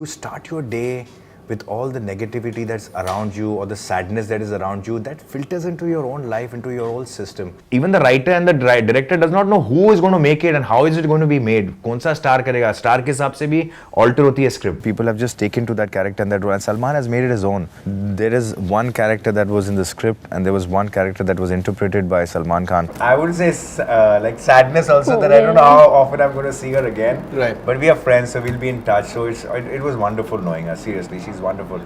You start your day with all the negativity that's around you or the sadness that is around you that filters into your own life, into your whole system. Even the writer and the director does not know who is going to make it and how is it going to be made. कौन सा star करेगा? Star के हिसाब से भी alter होती है script. People have just taken to that character and that role, and Salman has made it his own. There is one character that was in the script and there was one character that was interpreted by Salman Khan. I would say like sadness also that I don't know how often I'm going to see her again. Right. But we are friends, so we'll be in touch. So it was wonderful knowing her. Seriously, she's wonderful.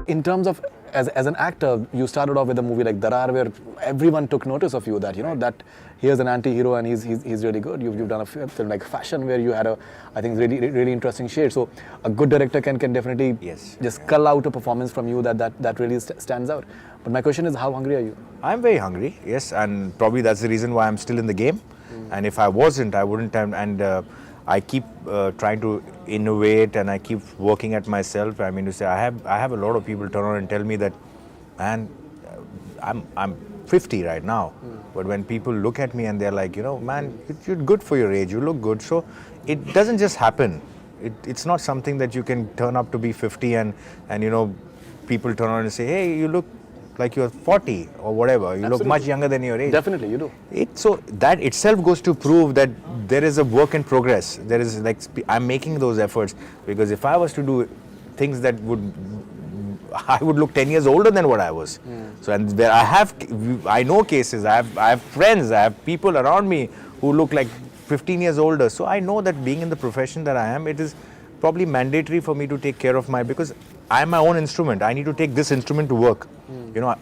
In terms of as an actor, you started off with a movie like Darar, where everyone took notice of you. That that here's an anti-hero and he's really good. You've done a film like Fashion, where you had I think really interesting shade. So a good director can definitely just cull out a performance from you that really stands out. But my question is, how hungry are you? I'm very hungry, yes, and probably that's the reason why I'm still in the game. And if I wasn't, I wouldn't have. And I keep trying to innovate, and I keep working at myself. I mean, to say, I have a lot of people turn around and tell me that, man, I'm 50 right now, but when people look at me and they're like, man, you're good for your age, you look good. So it doesn't just happen. It's not something that you can turn up to be 50 and people turn around and say, hey, you look like you're 40 or whatever. You Absolutely. Look much younger than your age. Definitely, you do. So that itself goes to prove that there is a work in progress. There is I'm making those efforts, because if I was to do things that I would look 10 years older than what I was. So and there I know cases. I have friends. I have people around me who look like 15 years older. So I know that being in the profession that I am, it is probably mandatory for me to take care of because I am my own instrument. I need to take this instrument to work.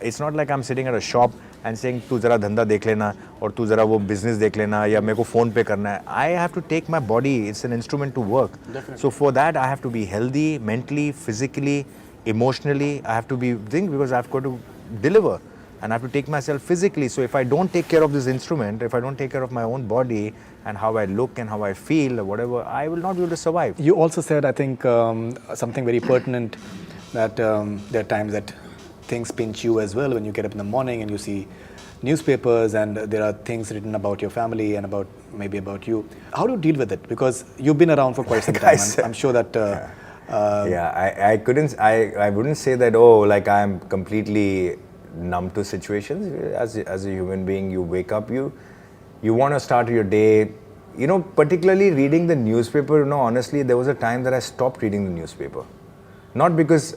It's not like I'm sitting at a shop and saying, "Tu zara dhanda dekh lena," or "Tu zara wo business dekh lena," ya "Meko phone pe karna hai." I have to take my body. It's an instrument to work. Definitely. So for that, I have to be healthy, mentally, physically, emotionally. I have to be because I've got to deliver, and I have to take myself physically. So if I don't take care of this instrument, if I don't take care of my own body and how I look and how I feel or whatever, I will not be able to survive. You also said, I think, something very pertinent, that there are times that things pinch you as well when you get up in the morning and you see newspapers and there are things written about your family and maybe about you. How do you deal with it? Because you've been around for quite some time. I'm sure that... I wouldn't say that, like I'm completely numb to situations. As a human being, you wake up, you want to start your day, particularly reading the newspaper. Honestly, there was a time that I stopped reading the newspaper. Not because,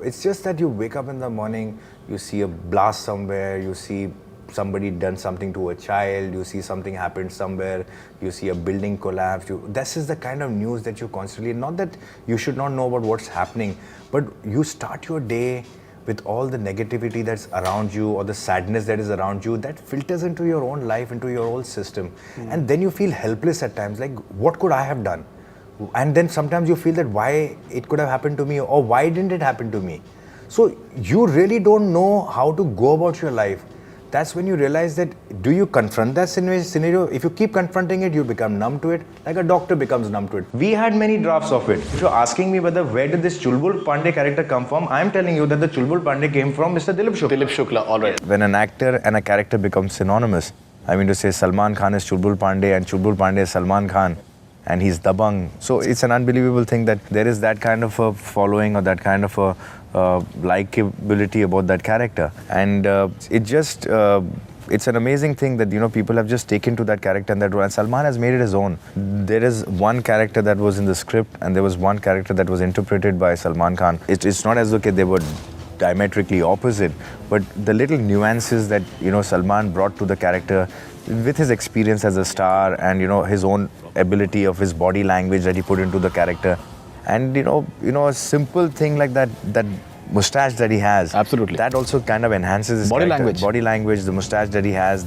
it's just that you wake up in the morning, you see a blast somewhere, you see somebody done something to a child, you see something happened somewhere, you see a building collapse. This is the kind of news that you constantly, not that you should not know about what's happening, but you start your day with all the negativity that's around you or the sadness that is around you that filters into your own life, into your whole system. And then you feel helpless at times, like, what could I have done? And then sometimes you feel that why it could have happened to me, or why didn't it happen to me? So you really don't know how to go about your life. That's when you realize that, do you confront that scenario? If you keep confronting it, you become numb to it, like a doctor becomes numb to it. We had many drafts of it. If you're asking me where did this Chulbul Pandey character come from, I'm telling you that the Chulbul Pandey came from Mr. Dilip Shukla. Dilip Shukla, all right. When an actor and a character become synonymous, I mean to say Salman Khan is Chulbul Pandey and Chulbul Pandey is Salman Khan, and he's Dabangg. So it's an unbelievable thing that there is that kind of a following or that kind of a likability about that character. And it's an amazing thing that, people have just taken to that character and that role, and Salman has made it his own. There is one character that was in the script and there was one character that was interpreted by Salman Khan. It's not as though they were diametrically opposite, but the little nuances that, Salman brought to the character with his experience as a star and, his own ability of his body language that he put into the character. And, a simple thing like that mustache that he has. Absolutely. That also kind of enhances his body character. language. Body language, the mustache that he has,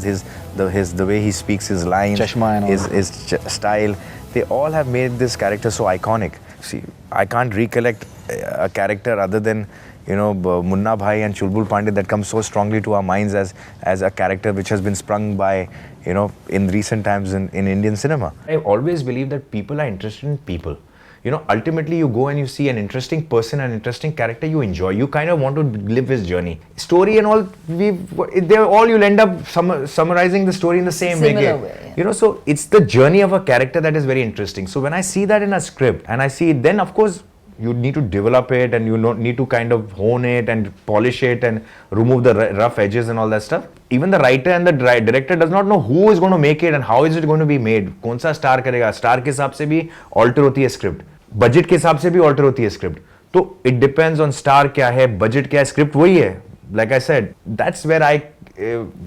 the way he speaks his lines, Chashma and all his style. They all have made this character so iconic. See, I can't recollect a character other than, Munna Bhai and Chulbul Pandey that comes so strongly to our minds as a character which has been sprung by, in recent times in Indian cinema. I always believe that people are interested in people. you know, ultimately you go and you see an interesting person, an interesting character you enjoy. You kind of want to live his journey. Story and all, they're all, you'll end up summarizing the story in the same Similar way. way, yeah. You know, so it's the journey of a character that is very interesting. So when I see that in a script and I see it, then of course you need to develop it and you need to kind of hone it and polish it and remove the rough edges and all that stuff. Even the writer and the director does not know who is going to make it and how is it going to be made. कौन सा star करेगा, star के हिसाब से भी alter होती है script, budget के हिसाब से भी ऑल्टर होती है स्क्रिप्ट. तो इट डिपेंड्स ऑन स्टार क्या है, बजट क्या है, स्क्रिप्ट वही है. Like I said, that's where I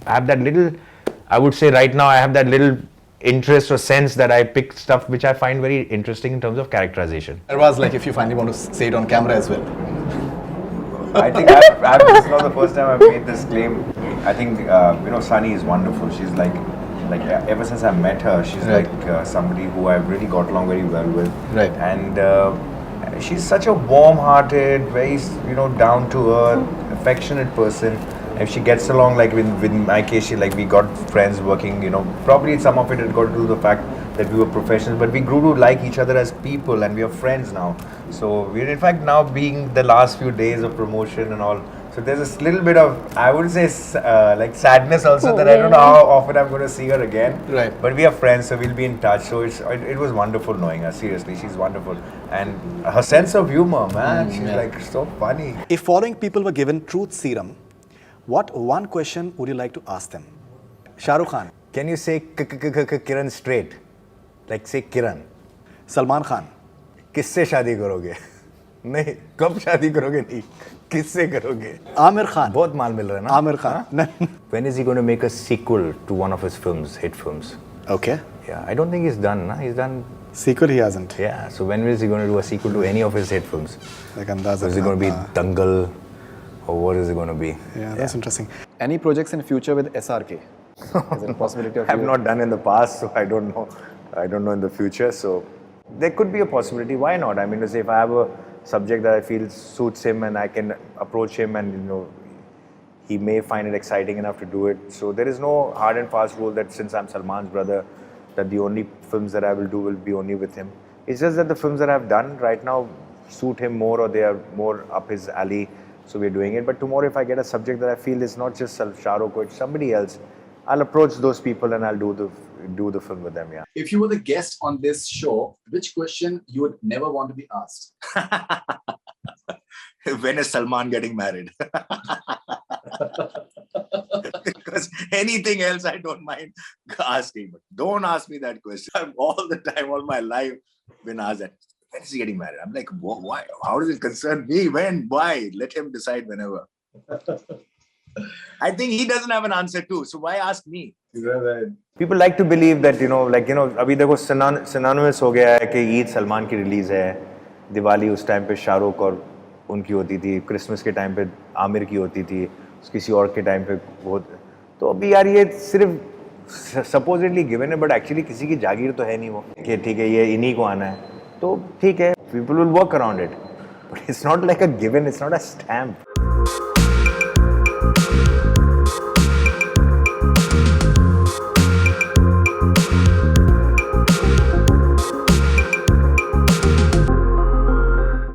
have that little, I would say right now I have that little interest or sense that I pick stuff which I find very interesting in terms of characterization. It was like if you finally want to say it on camera as well. I think this is not the first time I've made this claim. I think you know, Sunny is wonderful. She's like ever since I met her, she's Right. like somebody who I've really got along very well with. Right. And she's such a warm-hearted, very down to earth, affectionate person. If she gets along, like with my case, we got friends working. Probably some of it had got to do with the fact that we were professionals, but we grew to like each other as people, and we are friends now. So we're in fact now being the last few days of promotion and all. So there's this little bit of, I would say, like sadness also that I don't know how often I'm going to see her again. Right. But we are friends, so we'll be in touch. So it was wonderful knowing her. Seriously, she's wonderful, and her sense of humor, man, she's like so funny. If following people were given truth serum, what one question would you like to ask them? Shah Rukh Khan, Can you say Kiran straight? Like say Kiran. Salman Khan, किससे शादी करोगे? नहीं, कब शादी करोगे नहीं, किससे करोगे? Amir Khan. बहुत माल मिल रहा है ना? Amir Khan. When is he going to make a sequel to one of his films, hit films? Okay. Yeah, I don't think he's done. Nah? He's done. Sequel he hasn't. Yeah. So when is he going to do a sequel to any of his hit films? Like Andaz. Is it going to be Dangal, or what is it going to be? Yeah, that's interesting. Any projects in future with SRK? Is there a possibility of I have you- not done in the past, so I don't know. I don't know in the future. So there could be a possibility. Why not? I mean, if I have a subject that I feel suits him and I can approach him and he may find it exciting enough to do it. So there is no hard and fast rule that since I'm Salman's brother, that the only films that I will do will be only with him. It's just that the films that I've done right now suit him more, or they are more up his alley. So we're doing it. But tomorrow, if I get a subject that I feel is not just Shah Rukh, it's somebody else, I'll approach those people and I'll do the film with them. Yeah. If you were the guest on this show, which question you would never want to be asked? When is Salman getting married? Because anything else I don't mind asking, but don't ask me that question. I've all the time, all my life, been asked that. When is he getting married? I'm like, why? How does it concern me? When? Why? Let him decide whenever. I think he doesn't have an answer too. So why ask me? People like to believe that अभी देखो synonymous हो गया है कि ईद सलमान की release है, दिवाली उस time पे शाहरुख और उनकी होती थी, क्रिसमस के टाइम पे आमिर की होती थी, किसी और के टाइम पे वो. तो अभी यार ये सिर्फ supposedly given है, but actually किसी की जागीर तो है नहीं वो कि ठीक है ये इन्हीं को आना है, तो ठीक है, people will work around it, but it's not like a given, it's not a stamp.